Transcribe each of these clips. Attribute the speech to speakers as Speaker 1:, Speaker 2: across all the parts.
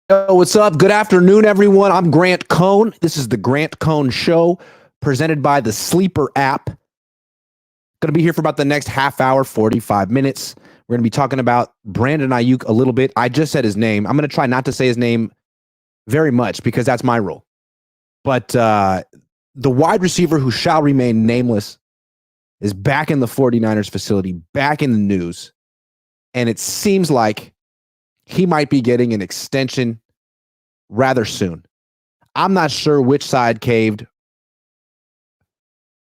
Speaker 1: Yo, what's up? Good afternoon, everyone. I'm Grant Cohn. This is the Grant Cohn Show, presented by the Sleeper app. Going to be here for about the next half hour, 45 minutes. We're going to be talking about Brandon Aiyuk a little bit. I just said his name. I'm going to try not to say his name very much because that's my rule. But the wide receiver who shall remain nameless is back in the 49ers facility, back in the news. And it seems like he might be getting an extension rather soon. I'm not sure which side caved,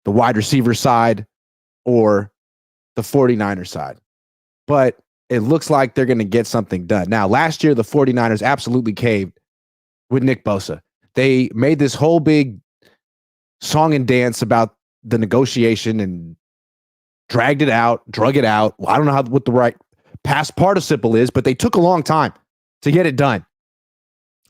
Speaker 1: the wide receiver side or the 49ers side, but it looks like they're going to get something done. Now, last year, the 49ers absolutely caved with Nick Bosa. They made this whole big song and dance about the negotiation and dragged it out, drug it out. Well, I don't know what the right past participle is, but they took a long time to get it done.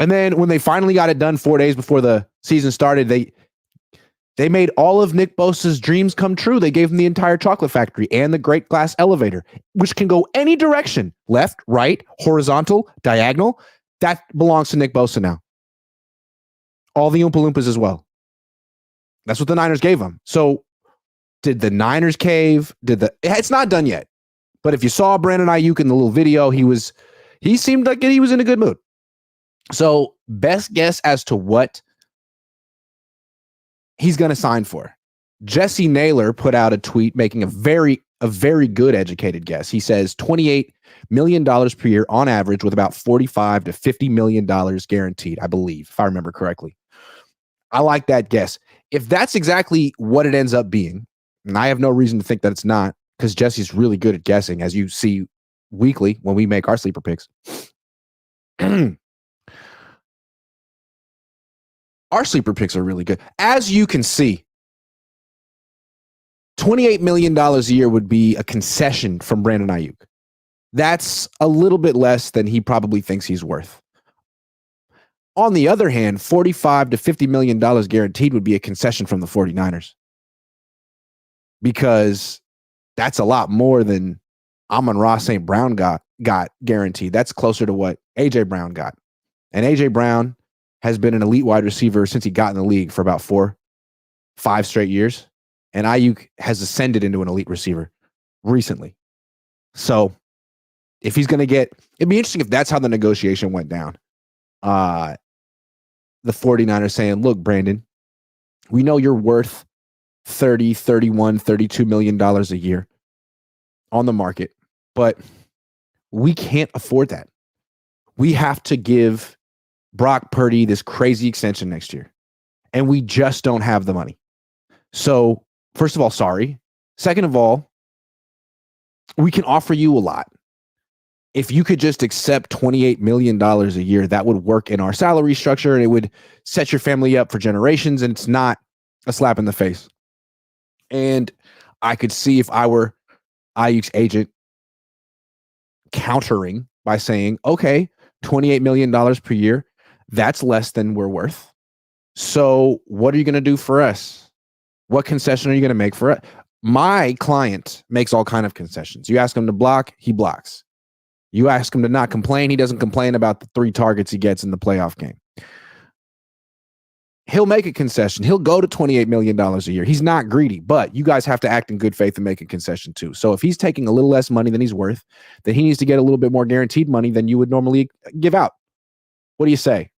Speaker 1: And then when they finally got it done 4 days before the season started, they made all of Nick Bosa's dreams come true. They gave him the entire chocolate factory and the great glass elevator, which can go any direction, left, right, horizontal, diagonal. That belongs to Nick Bosa now. All the Oompa Loompas as well. That's what the Niners gave him. So did the Niners cave? It's not done yet. But if you saw Brandon Aiyuk in the little video, he seemed like he was in a good mood. So best guess as to what he's going to sign for. Jesse Naylor put out a tweet making a very good educated guess. He says $28 million per year on average with about $45 to $50 million guaranteed, I believe, if I remember correctly. I like that guess. If that's exactly what it ends up being, and I have no reason to think that it's not, because Jesse's really good at guessing, as you see weekly when we make our sleeper picks. Our sleeper picks are really good. As you can see, $28 million a year would be a concession from Brandon Aiyuk. That's a little bit less than he probably thinks he's worth. On the other hand, $45 to $50 million guaranteed would be a concession from the 49ers. Because that's a lot more than Amon-Ra St. Brown got guaranteed. That's closer to what A.J. Brown got. And A.J. Brown has been an elite wide receiver since he got in the league for about 4-5 straight years. And Aiyuk has ascended into an elite receiver recently. So if he's going to it'd be interesting if that's how the negotiation went down. The 49ers saying, look, Brandon, we know you're worth $30, $31, $32 million a year on the market, but we can't afford that. We have to give Brock Purdy this crazy extension next year, and we just don't have the money. So, first of all, sorry. Second of all, we can offer you a lot. If you could just accept $28 million a year, that would work in our salary structure, and it would set your family up for generations, and it's not a slap in the face. And I could see if I were Aiyuk's agent countering by saying, okay, $28 million per year, that's less than we're worth. So what are you going to do for us? What concession are you going to make for us? My client makes all kinds of concessions. You ask him to block, he blocks. You ask him to not complain, he doesn't complain about the 3 targets he gets in the playoff game. He'll make a concession. He'll go to $28 million a year. He's not greedy, but you guys have to act in good faith and make a concession too. So if he's taking a little less money than he's worth, then he needs to get a little bit more guaranteed money than you would normally give out. What do you say?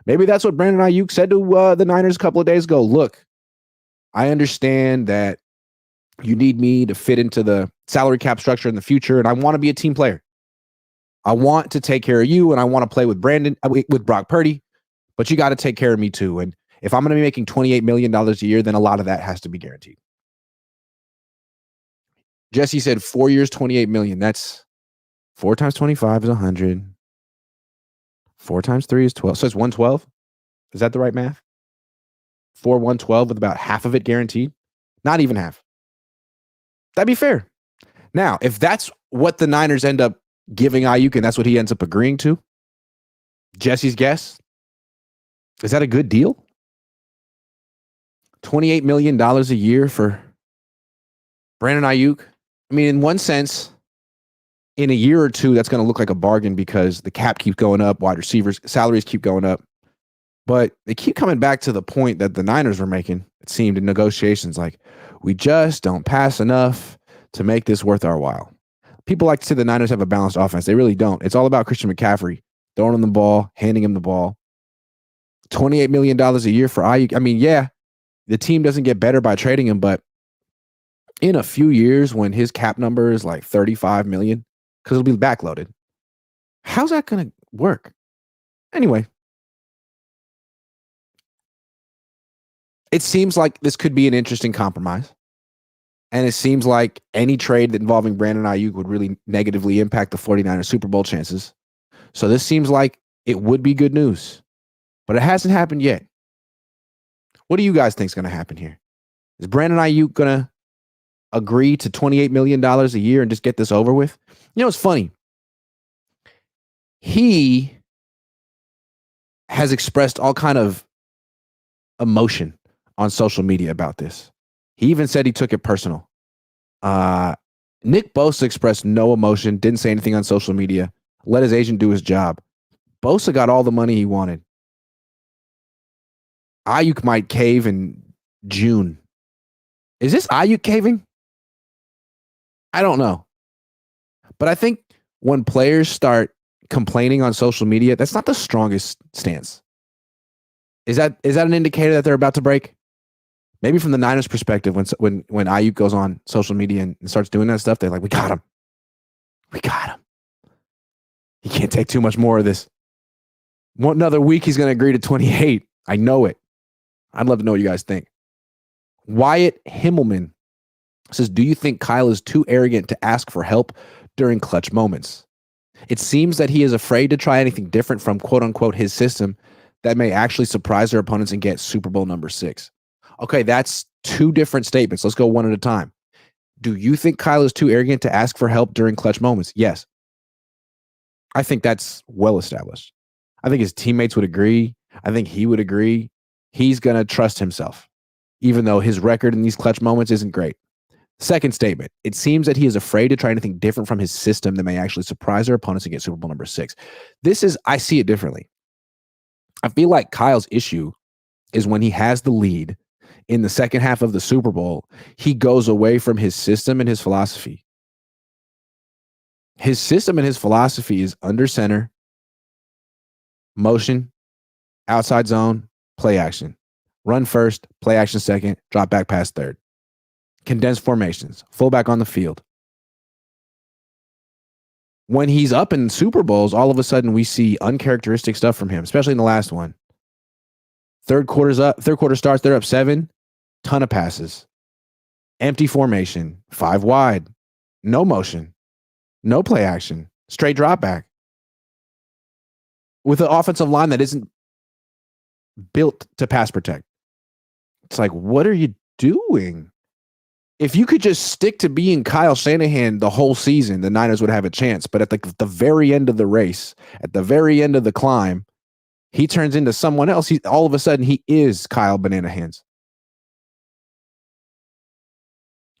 Speaker 1: Maybe that's what Brandon Aiyuk said to the Niners a couple of days ago. Look, I understand that you need me to fit into the salary cap structure in the future, and I want to be a team player. I want to take care of you, and I want to play with Brock Purdy. But you got to take care of me too. And if I'm going to be making $28 million a year, then a lot of that has to be guaranteed. Jesse said 4 years, $28 million. That's 4 times 25 is 100. 4 times 3 is 12. So it's 112. Is that the right math? 112 with about half of it guaranteed. Not even half. That'd be fair. Now, if that's what the Niners end up giving Aiyuk and that's what he ends up agreeing to, Jesse's guess, is that a good deal? $28 million a year for Brandon Aiyuk? I mean, in one sense, in a year or two, that's going to look like a bargain because the cap keeps going up, wide receivers salaries keep going up. But they keep coming back to the point that the Niners were making, it seemed, in negotiations, like, we just don't pass enough to make this worth our while. People like to say the Niners have a balanced offense. They really don't. It's all about Christian McCaffrey, throwing him the ball, handing him the ball. $28 million a year for Aiyuk. I mean, yeah, the team doesn't get better by trading him, but in a few years when his cap number is like $35 million, because it'll be backloaded, how's that going to work? Anyway, it seems like this could be an interesting compromise. And it seems like any trade involving Brandon Aiyuk would really negatively impact the 49ers Super Bowl chances. So this seems like it would be good news. But it hasn't happened yet. What do you guys think is going to happen here? Is Brandon Aiyuk going to agree to $28 million a year and just get this over with? You know, it's funny. He has expressed all kind of emotion on social media about this. He even said he took it personal. Nick Bosa expressed no emotion, didn't say anything on social media, let his agent do his job. Bosa got all the money he wanted. Aiyuk might cave in June. Is this Aiyuk caving? I don't know. But I think when players start complaining on social media, that's not the strongest stance. Is that an indicator that they're about to break? Maybe from the Niners' perspective, when Aiyuk goes on social media and starts doing that stuff, they're like, we got him. We got him. He can't take too much more of this. Another week, he's going to agree to 28. I know it. I'd love to know what you guys think. Wyatt Himmelman says, do you think Kyle is too arrogant to ask for help during clutch moments? It seems that he is afraid to try anything different from quote-unquote his system that may actually surprise their opponents and get Super Bowl number 6. Okay, that's two different statements. Let's go one at a time. Do you think Kyle is too arrogant to ask for help during clutch moments? Yes. I think that's well established. I think his teammates would agree. I think he would agree. He's going to trust himself, even though his record in these clutch moments isn't great. Second statement, it seems that he is afraid to try anything different from his system that may actually surprise their opponents and get Super Bowl number 6. I see it differently. I feel like Kyle's issue is when he has the lead in the second half of the Super Bowl, he goes away from his system and his philosophy. His system and his philosophy is under center, motion, outside zone, play action. Run first, play action second, drop back pass third. Condensed formations, fullback on the field. When he's up in Super Bowls, all of a sudden we see uncharacteristic stuff from him, especially in the last one. Third quarter starts, they're up 7, ton of passes. Empty formation, 5 wide, no motion, no play action, straight drop back. With an offensive line that isn't built to pass protect. It's like, what are you doing? If you could just stick to being Kyle Shanahan the whole season, the Niners would have a chance. But at the very end of the race, at the very end of the climb, he turns into someone else. All of a sudden, he is Kyle Banana Hands.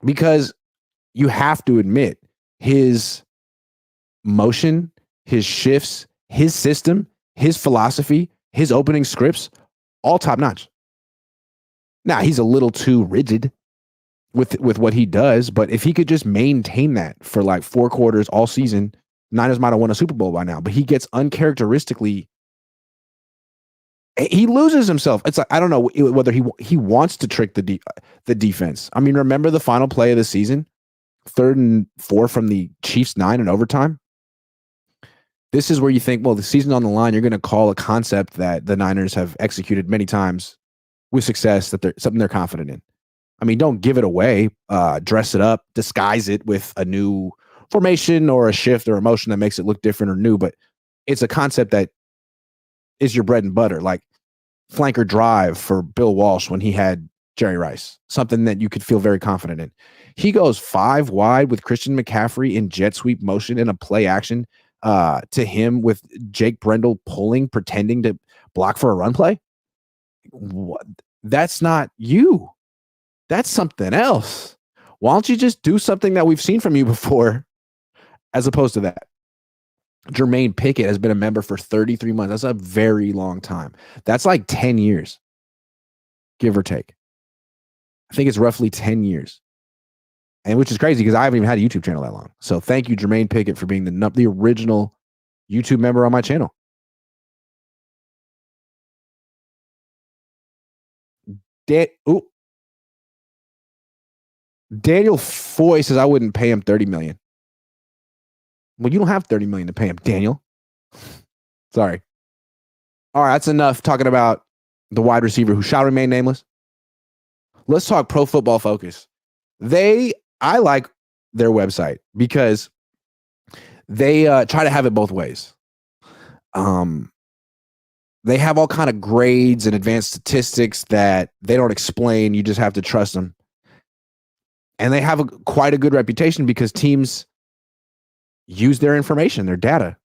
Speaker 1: Because you have to admit, his motion, his shifts, his system, his philosophy, his opening scripts, all top notch. Now, he's a little too rigid with what he does, but if he could just maintain that for like 4 quarters all season, Niners might have won a Super Bowl by now. But he gets uncharacteristically, he loses himself. It's like, I don't know whether he wants to trick the defense. I mean, remember the final play of the season, 3rd and 4 from the Chiefs 9 in overtime. This is where you think, well, the season's on the line. You're going to call a concept that the Niners have executed many times with success, that something they're confident in. I mean, don't give it away, dress it up, disguise it with a new formation or a shift or a motion that makes it look different or new. But it's a concept that is your bread and butter, like flanker drive for Bill Walsh when he had Jerry Rice, something that you could feel very confident in. He goes 5 wide with Christian McCaffrey in jet sweep motion in a play action to him with Jake Brendel pulling, pretending to block for a run play. What? That's not you. That's something else. Why don't you just do something that we've seen from you before as opposed to that. Jermaine Pickett has been a member for 33 months. That's a very long time. That's like 10 years, give or take. I think it's roughly 10 years. And which is crazy because I haven't even had a YouTube channel that long. So thank you, Jermaine Pickett, for being the original YouTube member on my channel. Daniel Foy says I wouldn't pay him $30 million. Well, you don't have $30 million to pay him, Daniel. Sorry. All right, that's enough talking about the wide receiver who shall remain nameless. Let's talk Pro Football Focus. I like their website because they try to have it both ways. They have all kind of grades and advanced statistics that they don't explain. You just have to trust them. And they have quite a good reputation because teams use their information, their data.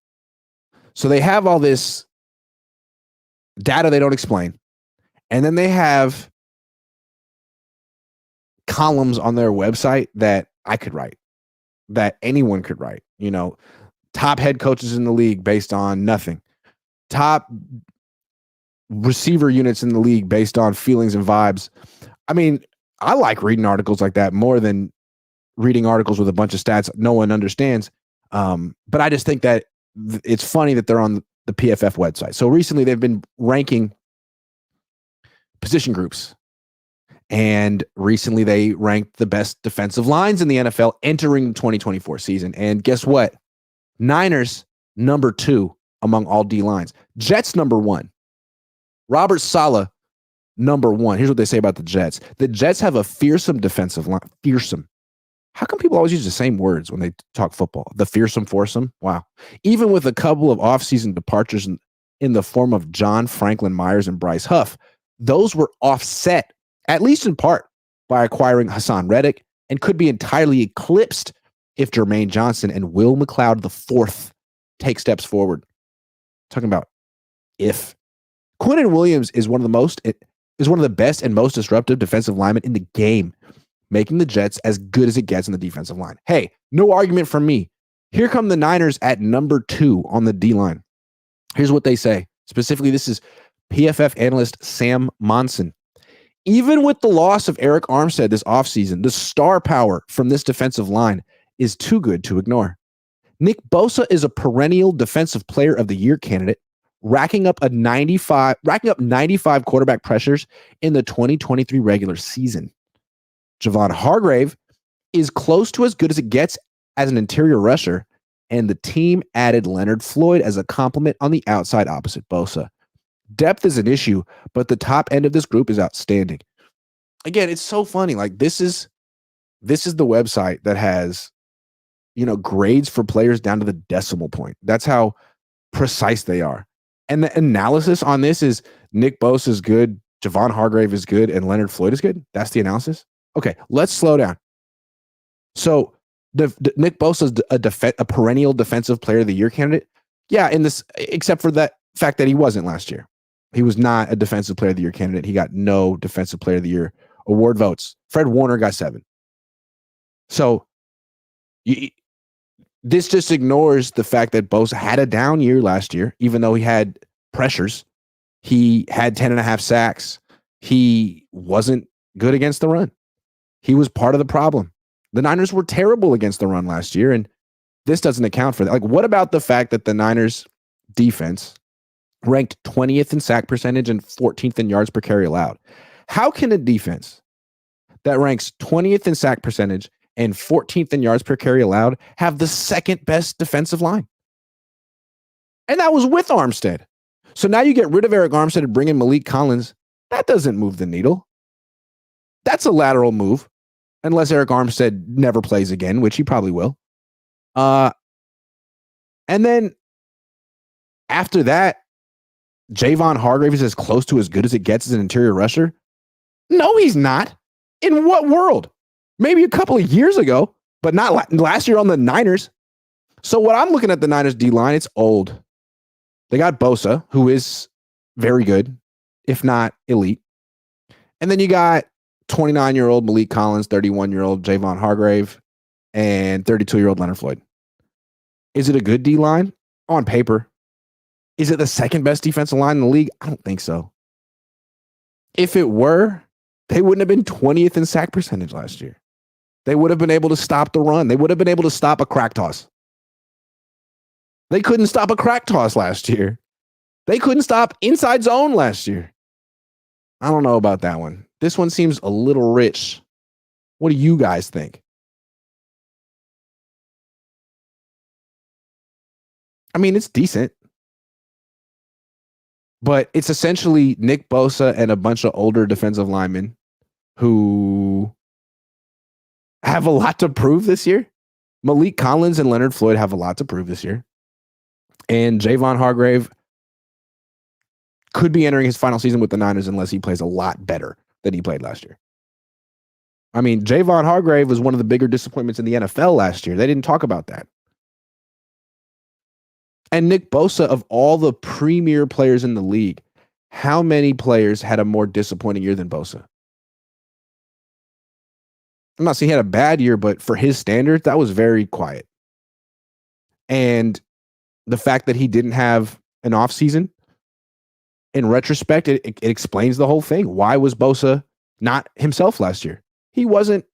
Speaker 1: So they have all this data they don't explain. And then they have columns on their website that I could write, that anyone could write. You know, top head coaches in the league based on nothing. Top receiver units in the league based on feelings and vibes. I mean, I like reading articles like that more than reading articles with a bunch of stats no one understands. But I just think that it's funny that they're on the PFF website. So recently they've been ranking position groups. And recently they ranked the best defensive lines in the NFL entering the 2024 season. And guess what? Niners, number 2 among all D lines. Jets, number 1. Robert Saleh, number 1. Here's what they say about the Jets. The Jets have a fearsome defensive line. Fearsome. How come people always use the same words when they talk football? The fearsome foursome? Wow. Even with a couple of offseason departures in the form of John Franklin Myers and Bryce Huff, those were offset, at least in part, by acquiring Hassan Reddick and could be entirely eclipsed if Jermaine Johnson and Will McLeod IV take steps forward. Talking about if. Quinnen Williams is one of the best and most disruptive defensive linemen in the game, making the Jets as good as it gets on the defensive line. Hey, no argument from me. Here come the Niners at number 2 on the D-line. Here's what they say. Specifically, this is PFF analyst Sam Monson. Even with the loss of Eric Armstead this offseason, the star power from this defensive line is too good to ignore. Nick Bosa is a perennial defensive player of the year candidate, racking up 95 quarterback pressures in the 2023 regular season. Javon Hargrave is close to as good as it gets as an interior rusher, and the team added Leonard Floyd as a complement on the outside opposite Bosa. Depth is an issue, but the top end of this group is outstanding. Again, it's so funny. Like this is the website that has, grades for players down to the decimal point. That's how precise they are. And the analysis on this is Nick Bosa is good, Javon Hargrave is good, and Leonard Floyd is good. That's the analysis. Okay, let's slow down. So Nick Bosa is a perennial defensive player of the year candidate. Yeah, except for that fact that he wasn't last year. He was not a defensive player of the year candidate. He got no defensive player of the year award votes. Fred Warner got 7. So this just ignores the fact that Bosa had a down year last year, even though he had pressures. He had 10.5 sacks. He wasn't good against the run. He was part of the problem. The Niners were terrible against the run last year, and this doesn't account for that. Like, what about the fact that the Niners defense ranked 20th in sack percentage and 14th in yards per carry allowed? How can a defense that ranks 20th in sack percentage and 14th in yards per carry allowed have the second best defensive line? And that was with Armstead. So now you get rid of Eric Armstead and bring in Malik Collins. That doesn't move the needle. That's a lateral move, unless Eric Armstead never plays again, which he probably will. And then after that, Javon Hargrave is as close to as good as it gets as an interior rusher. No, he's not. In what world? Maybe a couple of years ago, but not last year on the Niners. So what I'm looking at the Niners D-line, it's old. They got Bosa, who is very good, if not elite. And then you got 29-year-old Malik Collins, 31-year-old Javon Hargrave, and 32-year-old Leonard Floyd. Is it a good D line? On paper. Is it the second best defensive line in the league? I don't think so. If it were, they wouldn't have been 20th in sack percentage last year. They would have been able to stop the run. They would have been able to stop a crack toss. They couldn't stop a crack toss last year. They couldn't stop inside zone last year. I don't know about that one. This one seems a little rich. What do you guys think? I mean, it's decent. But it's essentially Nick Bosa and a bunch of older defensive linemen who have a lot to prove this year. Malik Collins and Leonard Floyd have a lot to prove this year. And Javon Hargrave could be entering his final season with the Niners unless he plays a lot better than he played last year. I mean, Javon Hargrave was one of the bigger disappointments in the NFL last year. They didn't talk about that. And Nick Bosa, of all the premier players in the league, how many players had a more disappointing year than Bosa? I'm not saying he had a bad year, but for his standards, that was very quiet. And the fact that he didn't have an offseason, in retrospect, it explains the whole thing. Why was Bosa not himself last year? He wasn't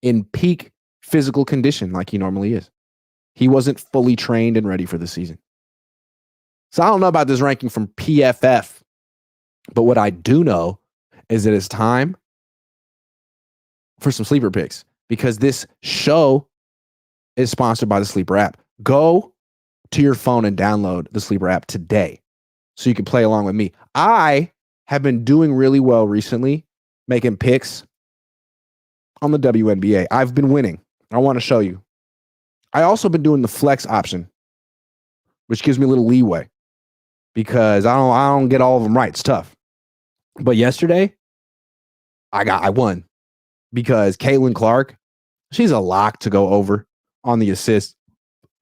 Speaker 1: in peak physical condition like he normally is. He wasn't fully trained and ready for the season. So I don't know about this ranking from PFF, but what I do know is that it's time for some sleeper picks because this show is sponsored by the Sleeper app. Go to your phone and download the Sleeper app today so you can play along with me. I have been doing really well recently, making picks on the WNBA. I've been winning. I want to show you. I also been doing the flex option, which gives me a little leeway because I don't get all of them right. It's tough. But yesterday, I won because Caitlin Clark, she's a lock to go over on the assist.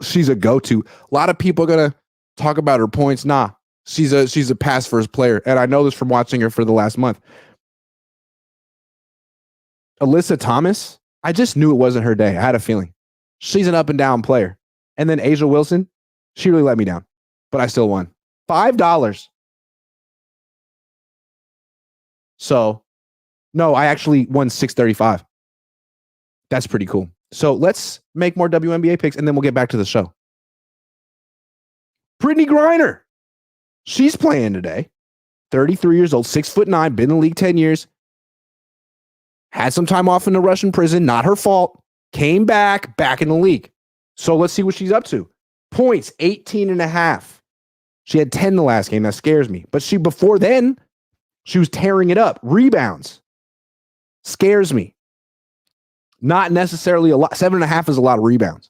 Speaker 1: She's a go-to. A lot of people are gonna talk about her points. Nah, she's a pass first player, and I know this from watching her for the last month. Alyssa Thomas, I just knew it wasn't her day. I had a feeling. She's an up and down player. And then Asia Wilson, she really let me down, but I still won $5. So, no, I actually won $635. That's pretty cool. So let's make more WNBA picks, and then we'll get back to the show. Brittany Griner, she's playing today. 33 years old, 6'9", been in the league 10 years. Had some time off in the Russian prison, not her fault. Came back in the league. So let's see what she's up to. Points, 18.5. She had 10 the last game. That scares me. But before then, she was tearing it up. Rebounds. Scares me. Not necessarily a lot. 7.5 is a lot of rebounds.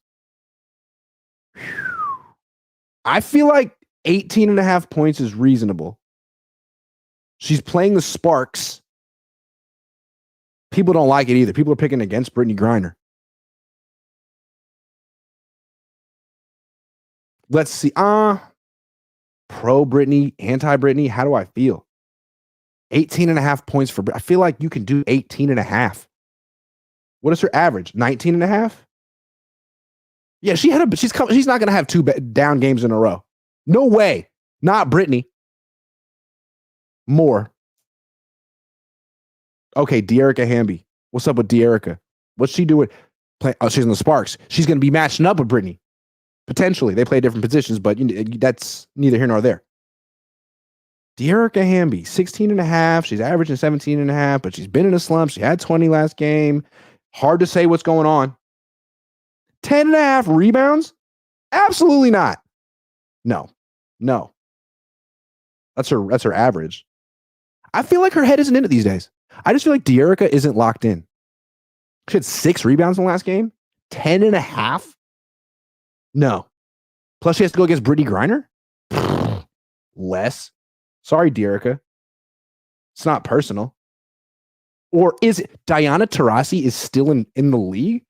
Speaker 1: I feel like 18.5 points is reasonable. She's playing the Sparks. People don't like it either. People are picking against Brittany Griner. Let's see. Pro Brittany, anti Brittany. How do I feel? 18.5 points for Brittany. I feel like you can do 18.5. What is her average? 19.5? Yeah, she's not going to have two down games in a row. No way. Not Brittany. More. Okay, De'Erica Hamby. What's up with De'Erica? What's she doing? She's in the Sparks. She's going to be matching up with Brittany. Potentially. They play different positions, but that's neither here nor there. De'Erica Hamby, 16.5. She's averaging 17.5, but she's been in a slump. She had 20 last game. Hard to say what's going on. 10.5 rebounds? Absolutely not. No. That's her average. I feel like her head isn't in it these days. I just feel like De'Erica isn't locked in. She had 6 rebounds in the last game. 10.5? No. Plus she has to go against Brittany Griner? Less. Sorry, De'Erica. It's not personal. Or is it Diana Taurasi is still in the league?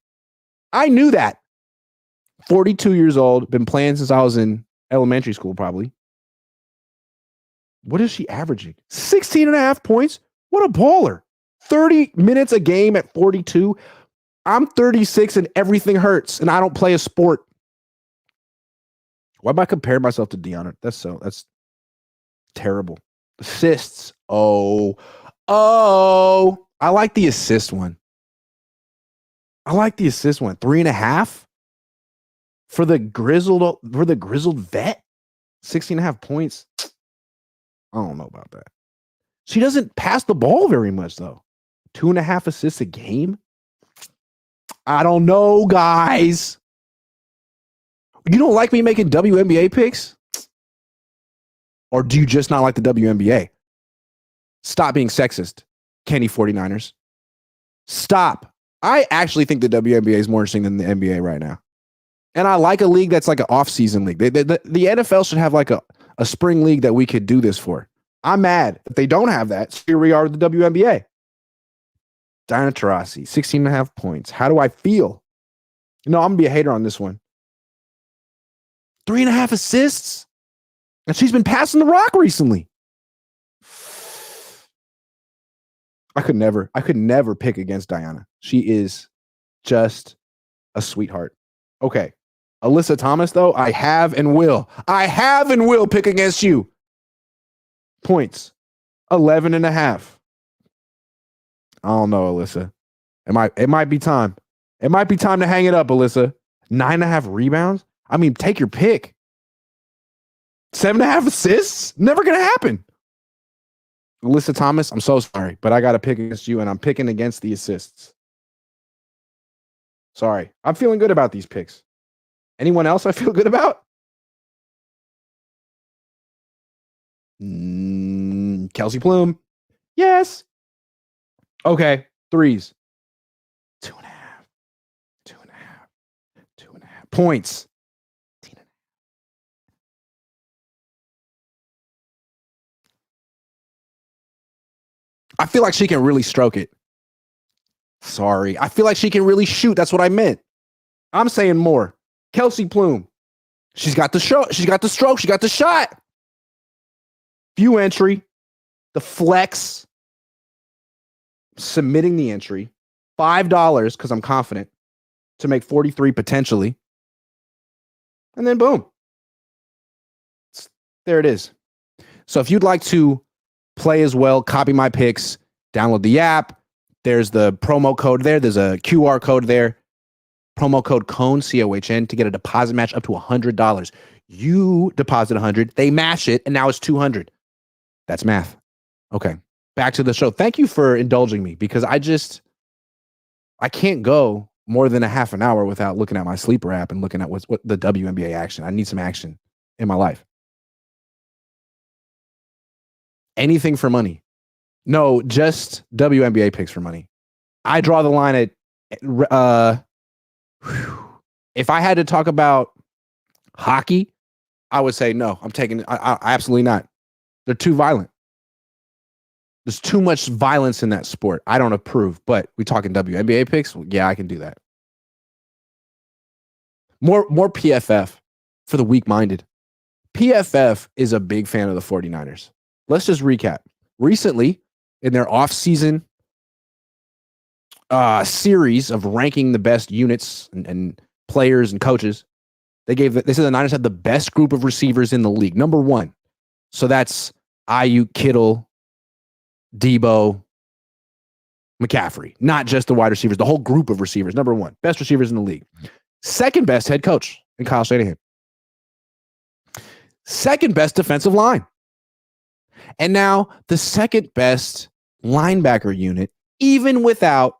Speaker 1: I knew that. 42 years old, been playing since I was in elementary school, probably. What is she averaging? 16.5 points? What a baller. 30 minutes a game at 42. I'm 36 and everything hurts, and I don't play a sport. Why am I comparing myself to Deanna? That's terrible. Assists. Oh. I like the assist one. 3.5 for the grizzled vet. 16.5 points. I don't know about that. She doesn't pass the ball very much, though. 2.5 assists a game. I don't know, guys. You don't like me making WNBA picks? Or do you just not like the WNBA? Stop being sexist, Kenny 49ers. Stop. I actually think the WNBA is more interesting than the NBA right now. And I like a league that's like an off-season league. The NFL should have like a spring league that we could do this for. I'm mad that they don't have that. So here we are with the WNBA. Diana Taurasi, 16.5 points. How do I feel? No, I'm going to be a hater on this one. 3.5 assists? And she's been passing the rock recently. I could never pick against Diana. She is just a sweetheart. Okay. Alyssa Thomas, though, I have and will pick against you. Points. 11.5. I don't know, Alyssa. It might be time. It might be time to hang it up, Alyssa. 9.5 rebounds? I mean, take your pick. 7.5 assists? Never going to happen. Alyssa Thomas, I'm so sorry, but I got to pick against you, and I'm picking against the assists. Sorry. I'm feeling good about these picks. Anyone else I feel good about? Kelsey Plume. Yes. Okay. Threes. 2.5. 2.5 points. I feel like she can really stroke it. Sorry. I feel like she can really shoot. That's what I meant. I'm saying more. Kelsey Plume. She's got the show. She's got the stroke. She got the shot. View entry. The flex. Submitting the entry. $5 because I'm confident to make 43 potentially. And then boom. There it is. So if you'd like to play as well, copy my picks, download the app. There's the promo code there. There's a QR code there. Promo code Cohn, COHN, to get a deposit match up to $100. You deposit $100, they match it, and now it's $200. That's math. Okay, back to the show. Thank you for indulging me because I can't go more than a half an hour without looking at my sleeper app and looking at what the WNBA action. I need some action in my life. Anything for money. No, just WNBA picks for money. I draw the line at if I had to talk about hockey, I would say no. I absolutely not. They're too violent. There's too much violence in that sport. I don't approve, but we talking WNBA picks? Well, yeah, I can do that. More PFF for the weak-minded. PFF is a big fan of the 49ers. Let's just recap. Recently, in their off-season series of ranking the best units and players and coaches, they said the Niners had the best group of receivers in the league. Number one. So that's Aiyuk, Kittle, Debo, McCaffrey. Not just the wide receivers, the whole group of receivers. Number one. Best receivers in the league. Second best head coach in Kyle Shanahan. Second best defensive line. And now the second best linebacker unit, even without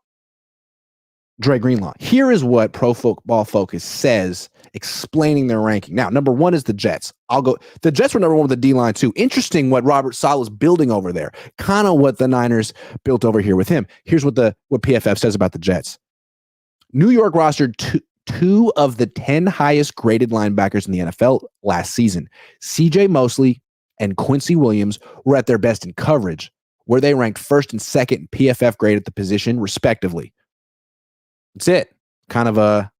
Speaker 1: Dre Greenlaw. Here is what Pro Football Focus says, explaining their ranking. Now, number one is the Jets. The Jets were number one with the D-line too. Interesting what Robert Saleh's building over there. Kind of what the Niners built over here with him. Here's what PFF says about the Jets. New York rostered two of the 10 highest graded linebackers in the NFL last season. CJ Mosley and Quincy Williams were at their best in coverage, where they ranked first and second in PFF grade at the position, respectively. That's it. Kind of a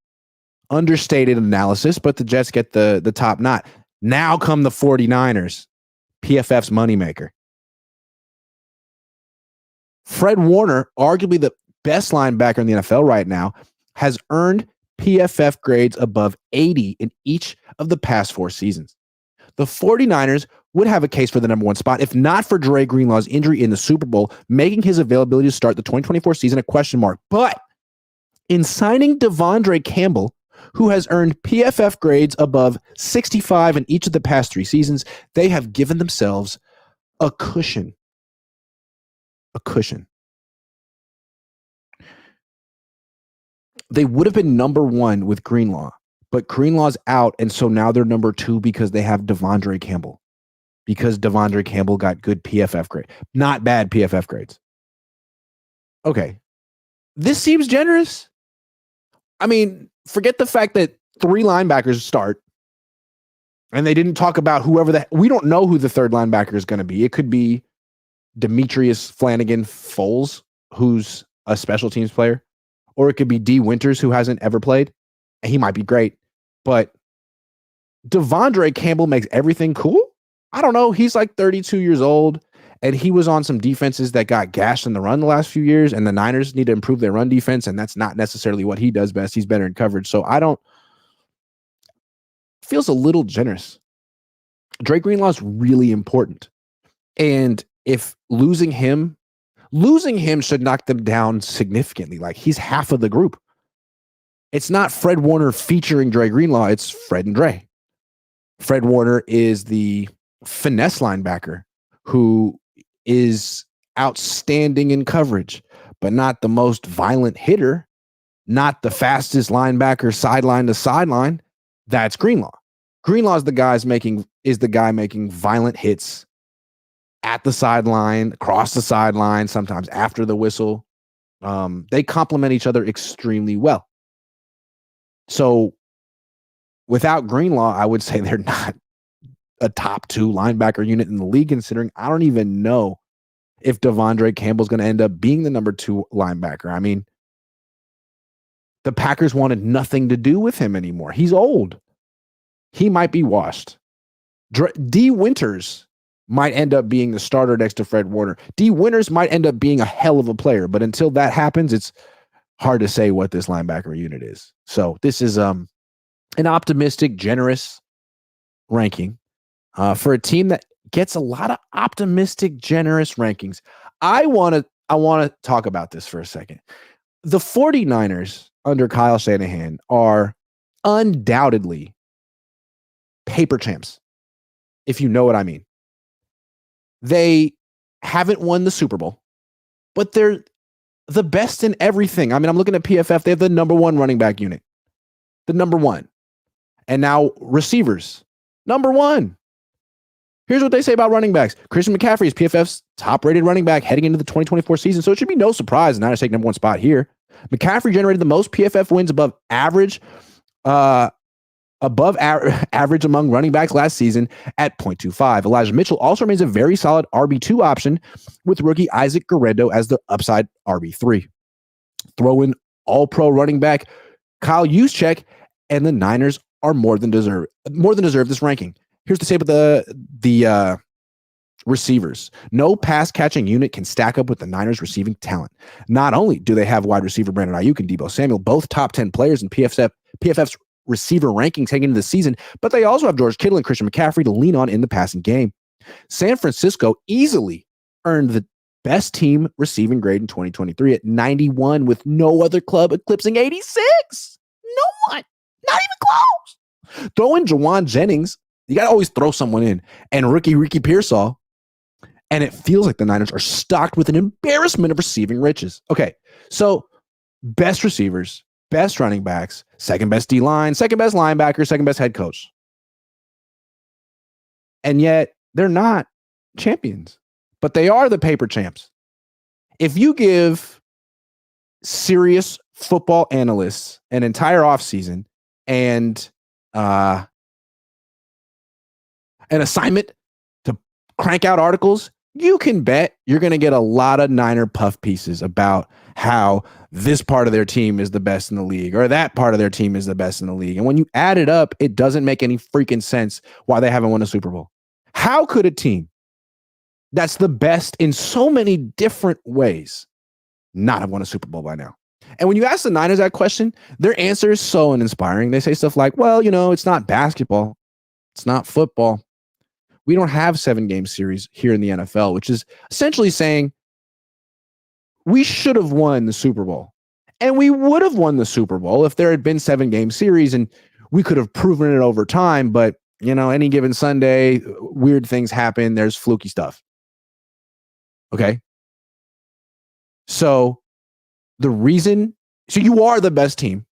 Speaker 1: understated analysis, but the Jets get the top knot. Now come the 49ers, PFF's moneymaker. Fred Warner, arguably the best linebacker in the NFL right now, has earned PFF grades above 80 in each of the past 4 seasons. The 49ers would have a case for the number 1 spot if not for Dre Greenlaw's injury in the Super Bowl, making his availability to start the 2024 season a question mark. But in signing Devondre Campbell, who has earned PFF grades above 65 in each of the past 3 seasons, they have given themselves a cushion. A cushion. They would have been number 1 with Greenlaw, but Greenlaw's out, and so now they're number 2 because they have Devondre Campbell. Because Devondre Campbell got good PFF grades. Not bad PFF grades. Okay. This seems generous. I mean, forget the fact that 3 linebackers start, and they didn't talk about we don't know who the 3rd linebacker is going to be. It could be Demetrius Flanagan Foles, who's a special teams player, or it could be D. Winters, who hasn't ever played. And he might be great, but Devondre Campbell makes everything cool. I don't know. He's like 32 years old, and he was on some defenses that got gashed in the run the last few years, and the Niners need to improve their run defense, and that's not necessarily what he does best. He's better in coverage. So feels a little generous. Dre Greenlaw is really important. And if losing him should knock them down significantly. Like, he's half of the group. It's not Fred Warner featuring Dre Greenlaw. It's Fred and Dre. Fred Warner is the finesse linebacker who is outstanding in coverage, but not the most violent hitter, not the fastest linebacker sideline to sideline. That's Greenlaw. Greenlaw is the guy making violent hits at the sideline, across the sideline, sometimes after the whistle. They complement each other extremely well. So without Greenlaw, I would say they're not a top 2 linebacker unit in the league, considering I don't even know if Devondre Campbell's going to end up being the number 2 linebacker. I mean, the Packers wanted nothing to do with him anymore. He's old. He might be washed. D. Winters might end up being the starter next to Fred Warner. D. Winters might end up being a hell of a player, but until that happens, it's hard to say what this linebacker unit is. So this is an optimistic, generous ranking for a team that gets a lot of optimistic, generous rankings. I want to talk about this for a second. The 49ers under Kyle Shanahan are undoubtedly paper champs, if you know what I mean. They haven't won the Super Bowl, but they're the best in everything. I mean, I'm looking at PFF. They have the number 1 running back unit, the number 1. And now receivers, number 1. Here's what they say about running backs. Christian McCaffrey is PFF's top-rated running back heading into the 2024 season, so it should be no surprise the Niners take number 1 spot here. McCaffrey generated the most PFF wins above average among running backs last season at 0.25. Elijah Mitchell also remains a very solid RB2 option, with rookie Isaac Guerrero as the upside RB3. Throw in all-pro running back Kyle Juszczyk, and the Niners are more than deserve this ranking. Here's to say about the receivers. No pass catching unit can stack up with the Niners receiving talent. Not only do they have wide receiver Brandon Aiyuk and Deebo Samuel, both top 10 players in PFF's receiver rankings heading into the season, but they also have George Kittle and Christian McCaffrey to lean on in the passing game. San Francisco easily earned the best team receiving grade in 2023 at 91, with no other club eclipsing 86. No one. Not even close. Throw in Jawan Jennings. You got to always throw someone in. And rookie Ricky Pearsall. And it feels like the Niners are stocked with an embarrassment of receiving riches. Okay, so best receivers, best running backs, second best D-line, second best linebacker, second best head coach. And yet they're not champions, but they are the paper champs. If you give serious football analysts an entire offseason and an assignment to crank out articles, you can bet you're going to get a lot of Niner puff pieces about how this part of their team is the best in the league or that part of their team is the best in the league. And when you add it up, it doesn't make any freaking sense why they haven't won a Super Bowl. How could a team that's the best in so many different ways not have won a Super Bowl by now? And when you ask the Niners that question, their answer is so uninspiring. They say stuff like, well, it's not basketball. It's not football. We don't have 7-game series here in the NFL, which is essentially saying we should have won the Super Bowl. And we would have won the Super Bowl if there had been 7-game series and we could have proven it over time. But, any given Sunday, weird things happen. There's fluky stuff. Okay. So you are the best team.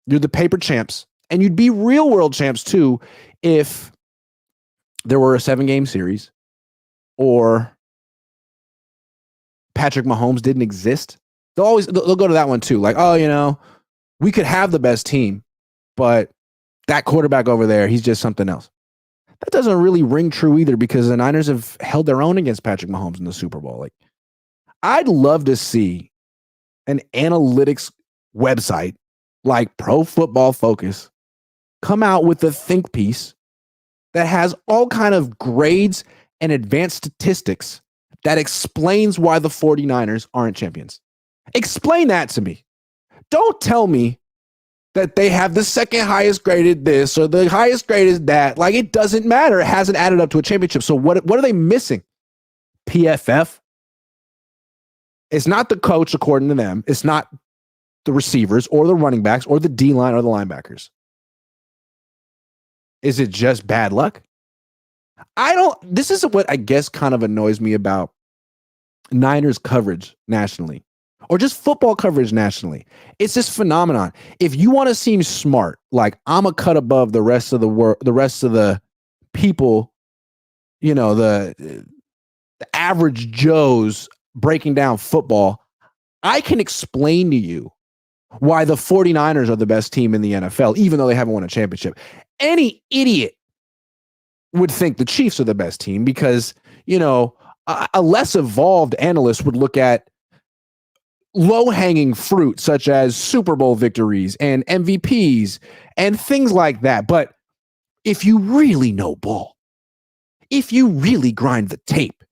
Speaker 1: You're the paper champs. And you'd be real world champs too if there were a 7-game series or Patrick Mahomes didn't exist. They'll go to that one too. Like, oh, we could have the best team, but that quarterback over there, he's just something else. That doesn't really ring true either because the Niners have held their own against Patrick Mahomes in the Super Bowl. Like, I'd love to see an analytics website like Pro Football Focus come out with a think piece that has all kind of grades and advanced statistics that explains why the 49ers aren't champions. Explain that to me. Don't tell me that they have the second highest graded this or the highest graded that. Like, it doesn't matter. It hasn't added up to a championship. So what are they missing? PFF. It's not the coach, according to them. It's not the receivers or the running backs or the D-line or the linebackers. Is it just bad luck? This is what I guess kind of annoys me about Niners coverage nationally or just football coverage nationally. It's this phenomenon. If you want to seem smart, like I'm a cut above the rest of the rest of the people, the average Joes breaking down football, I can explain to you why the 49ers are the best team in the NFL, even though they haven't won a championship. Any idiot would think the Chiefs are the best team because, a less evolved analyst would look at low-hanging fruit such as Super Bowl victories and MVPs and things like that. But if you really know ball, if you really grind the tape,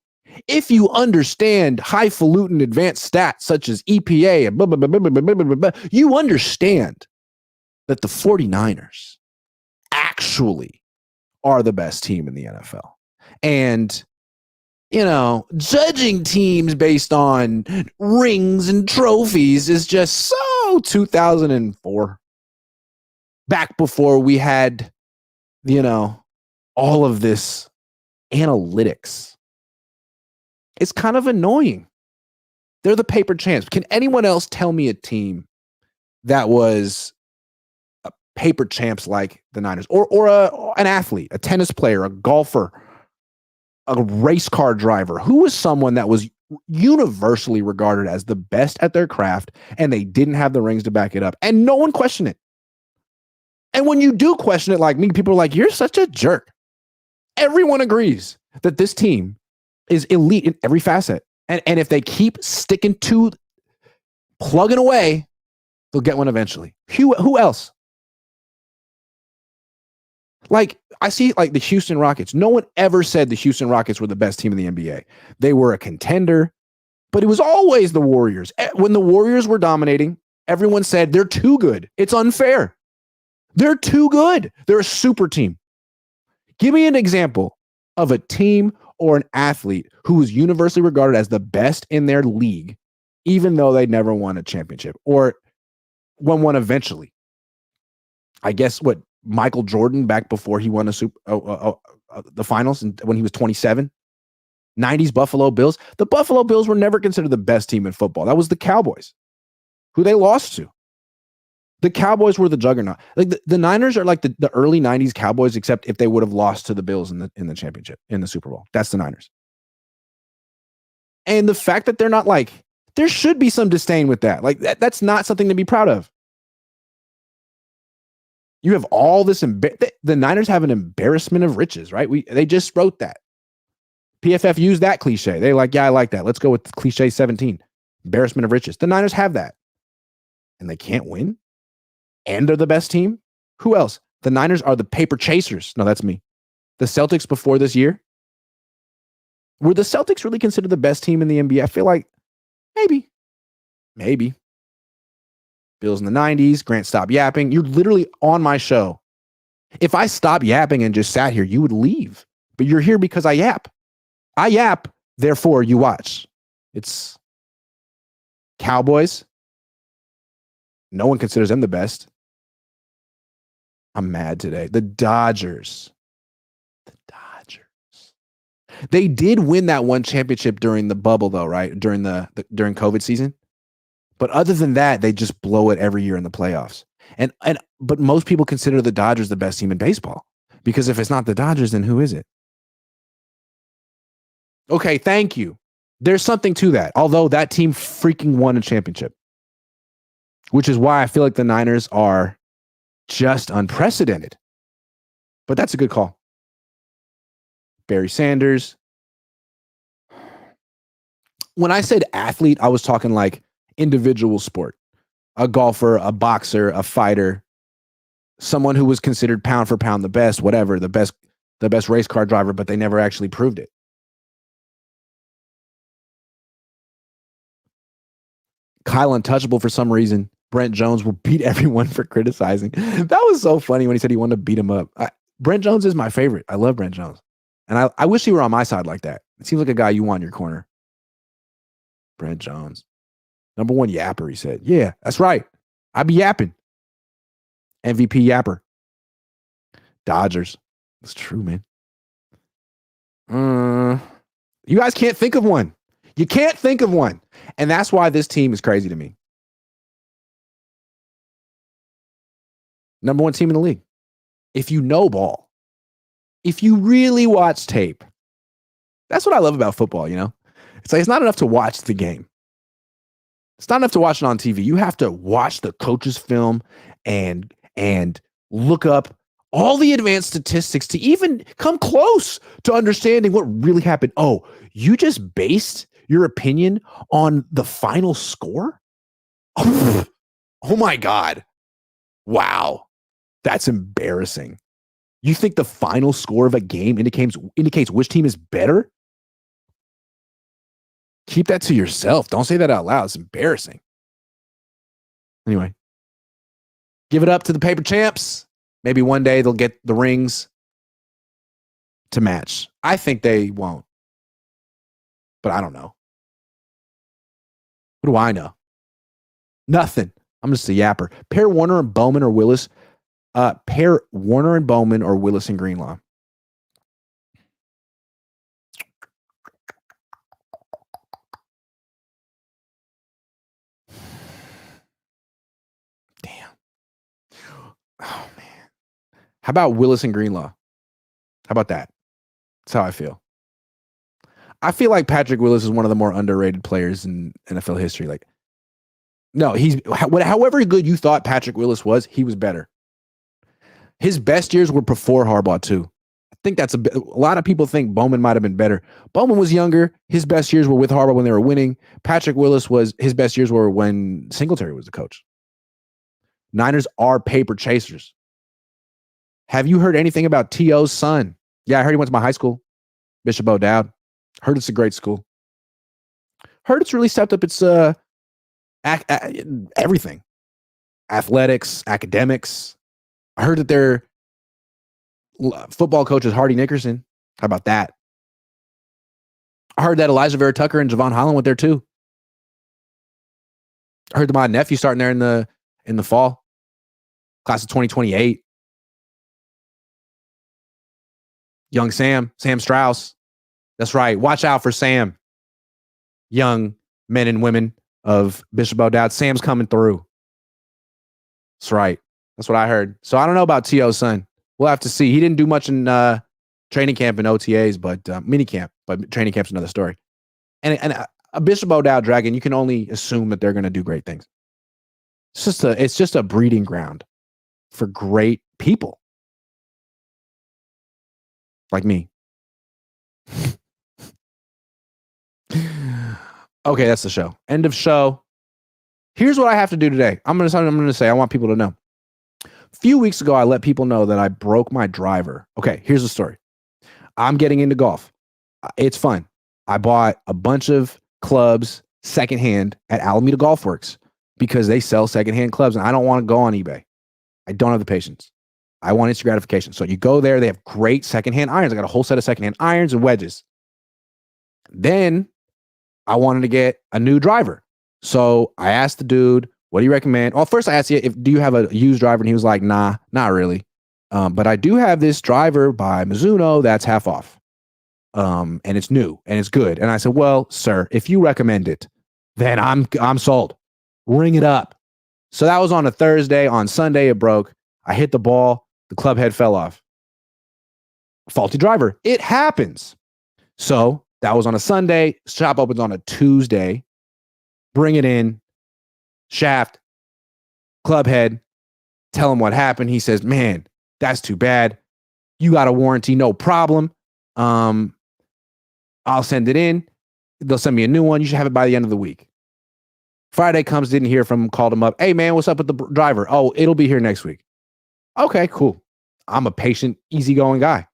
Speaker 1: if you understand highfalutin advanced stats such as EPA and blah, blah, blah, blah, blah, blah, blah, blah, you understand that the 49ers actually are the best team in the NFL. And, judging teams based on rings and trophies is just so 2004. Back before we had, all of this analytics. It's kind of annoying. They're the paper champs. Can anyone else tell me a team that was a paper champs like the Niners or an athlete, a tennis player, a golfer, a race car driver? Who was someone that was universally regarded as the best at their craft and they didn't have the rings to back it up and no one questioned it? And when you do question it like me, people are like, you're such a jerk. Everyone agrees that this team is elite in every facet. And if they keep sticking to plugging away, they'll get one eventually. Who else? Like, I see like the Houston Rockets. No one ever said the Houston Rockets were the best team in the NBA. They were a contender, but it was always the Warriors. When the Warriors were dominating, everyone said they're too good. It's unfair. They're too good. They're a super team. Give me an example of a team or an athlete who was universally regarded as the best in their league, even though they never won a championship or won one eventually. I guess Michael Jordan back before he won the finals when he was 27. 90s Buffalo Bills. The Buffalo Bills were never considered the best team in football. That was the Cowboys, who they lost to. The Cowboys were the juggernaut. Like the Niners are like the early 90s Cowboys, except if they would have lost to the Bills in the championship, in the Super Bowl. That's the Niners. And the fact that they're not like, there should be some disdain with that. Like that's not something to be proud of. You have all this, the Niners have an embarrassment of riches, right? They just wrote that. PFF used that cliche. They're like, yeah, I like that. Let's go with cliche 17. Embarrassment of riches. The Niners have that. And they can't win? And they're the best team? Who else? The Niners are the paper chasers. No, that's me. The Celtics before this year? Were the Celtics really considered the best team in the NBA? I feel like maybe. Bills in the 90s. Grant, stop yapping. You're literally on my show. If I stop yapping and just sat here, you would leave. But you're here because I yap. I yap, therefore you watch. It's Cowboys. No one considers them the best. I'm mad today. The Dodgers. They did win that one championship during the bubble, though, right? During during COVID season. But other than that, they just blow it every year in the playoffs. But most people consider the Dodgers the best team in baseball. Because if it's not the Dodgers, then who is it? Okay, thank you. There's something to that. Although that team freaking won a championship. Which is why I feel like the Niners are just unprecedented. But that's a good call. Barry Sanders. When I said athlete, I was talking like individual sport. A golfer, a boxer, a fighter, someone who was considered pound for pound the best, whatever, the best race car driver, but they never actually proved it. Kyle Untouchable for some reason. Brent Jones will beat everyone for criticizing. That was so funny when he said he wanted to beat him up. Brent Jones is my favorite. I love Brent Jones. And I wish he were on my side like that. It seems like a guy you want in your corner. Brent Jones. Number one yapper, he said. Yeah, that's right. I be yapping. MVP yapper. Dodgers. That's true, man. You guys can't think of one. You can't think of one. And that's why this team is crazy to me. Number one team in the league. If you know ball. If you really watch tape. That's what I love about football, you know? It's like it's not enough to watch the game. It's not enough to watch it on TV. You have to watch the coach's film and look up all the advanced statistics to even come close to understanding what really happened. Oh, you just based your opinion on the final score? Oh my God. Wow. That's embarrassing. You think the final score of a game indicates which team is better? Keep that to yourself. Don't say that out loud. It's embarrassing. Anyway, give it up to the paper champs. Maybe one day they'll get the rings to match. I think they won't. But I don't know. What do I know? Nothing. I'm just a yapper. Pair Warner and Bowman or Willis. Pair Warner and Bowman or Willis and Greenlaw. Damn. Oh, man. How about Willis and Greenlaw? How about that? That's how I feel. I feel like Patrick Willis is one of the more underrated players in NFL history. Like, no, however good you thought Patrick Willis was, he was better. His best years were before Harbaugh, too. I think a lot of people think Bowman might have been better. Bowman was younger. His best years were with Harbaugh when they were winning. Patrick Willis his best years were when Singletary was the coach. Niners are paper chasers. Have you heard anything about T.O.'s son? Yeah, I heard he went to my high school, Bishop O'Dowd. Heard it's a great school. Heard it's really stepped up its everything. Athletics, academics. I heard that their football coach is Hardy Nickerson. How about that? I heard that Elijah Vera Tucker and Javon Holland went there too. I heard that my nephew starting there in the fall. Class of 2028. Young Sam Strauss. That's right. Watch out for Sam. Young men and women of Bishop O'Dowd. Sam's coming through. That's right. That's what I heard. So I don't know about T.O.'s son. We'll have to see. He didn't do much in training camp and OTAs, but mini camp. But training camp's another story. And a Bishop O'Dowd Dragon, you can only assume that they're going to do great things. It's just a breeding ground for great people like me. Okay, that's the show. End of show. Here's what I have to do today. I'm going to say I want people to know. A few weeks ago, I let people know that I broke my driver. Okay, here's the story. I'm getting into golf. It's fun. I bought a bunch of clubs secondhand at Alameda Golf Works. because they sell secondhand clubs and I don't want to go on eBay. I don't have the patience. I want instant gratification. So you go there, they have great secondhand irons. I got a whole set of secondhand irons and wedges. Then I wanted to get a new driver. So I asked the dude, what do you recommend? Well, first I asked you, do you have a used driver? And he was like, nah, not really. But I do have this driver by Mizuno that's half off. And it's new and it's good. And I said, well, sir, if you recommend it, then I'm sold. Ring it up. So that was on a Thursday. On Sunday, it broke. I hit the ball. The club head fell off. Faulty driver. It happens. So that was on a Sunday. Shop opens on a Tuesday. Bring it in. Shaft. Club head. Tell him what happened. He says, man, that's too bad. You got a warranty, no problem. I'll send it in. They'll send me a new one. You should have it by the end of the week. Friday comes, didn't hear from him, called him up. Hey, man, what's up with the driver? Oh, it'll be here next week. Okay, cool. I'm a patient, easygoing guy.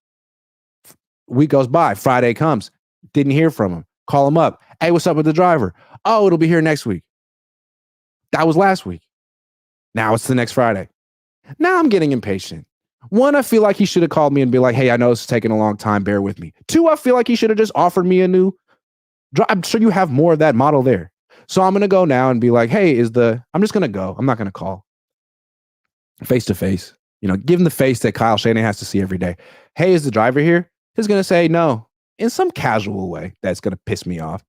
Speaker 1: Week goes by. Friday comes. Didn't hear from him. Call him up. Hey, what's up with the driver? Oh, it'll be here next week. That was last week. Now it's the next Friday. Now I'm getting impatient. One, I feel like he should have called me and be like, hey, I know this is taking a long time. Bear with me. Two, I feel like he should have just offered me a new driver. I'm sure you have more of that model there. So I'm going to go now and be like, hey, I'm just going to go. I'm not going to call. Face to face. Give him the face that Kyle Shanahan has to see every day. Hey, is the driver here? He's going to say no in some casual way that's going to piss me off.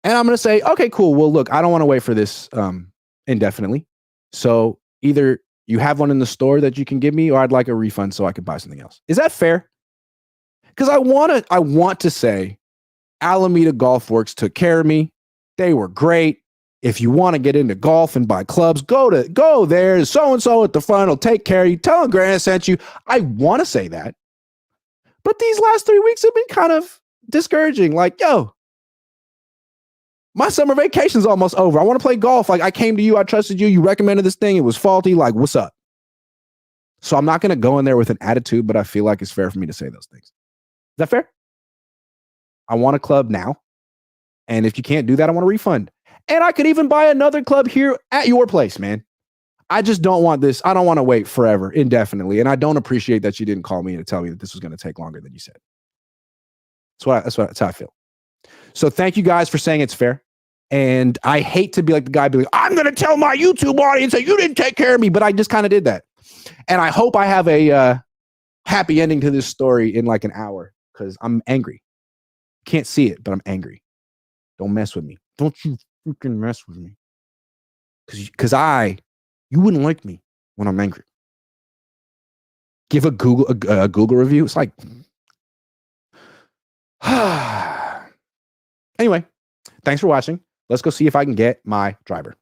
Speaker 1: And I'm going to say, okay, cool. Well, look, I don't want to wait for this indefinitely. So either you have one in the store that you can give me, or I'd like a refund so I could buy something else. Is that fair? Because I want to say Alameda Golf Works took care of me. They were great. If you want to get into golf and buy clubs, go there. So-and-so at the front will take care of you. Tell them Grant sent you. I want to say that. But these last 3 weeks have been kind of discouraging. Like, yo, my summer vacation's almost over. I want to play golf. Like, I came to you. I trusted you. You recommended this thing. It was faulty. Like, what's up? So I'm not going to go in there with an attitude, but I feel like it's fair for me to say those things. Is that fair? I want a club now. And if you can't do that, I want a refund. And I could even buy another club here at your place, man. I just don't want this. I don't want to wait forever, indefinitely. And I don't appreciate that you didn't call me to tell me that this was going to take longer than you said. That's how I feel. So thank you guys for saying it's fair. And I hate to be like the guy, be like, I'm going to tell my YouTube audience that you didn't take care of me. But I just kind of did that. And I hope I have a happy ending to this story in like an hour because I'm angry. Can't see it, but I'm angry. Don't mess with me. Don't you freaking mess with me. Because you wouldn't like me when I'm angry. Give a Google review. It's like, anyway, thanks for watching. Let's go see if I can get my driver.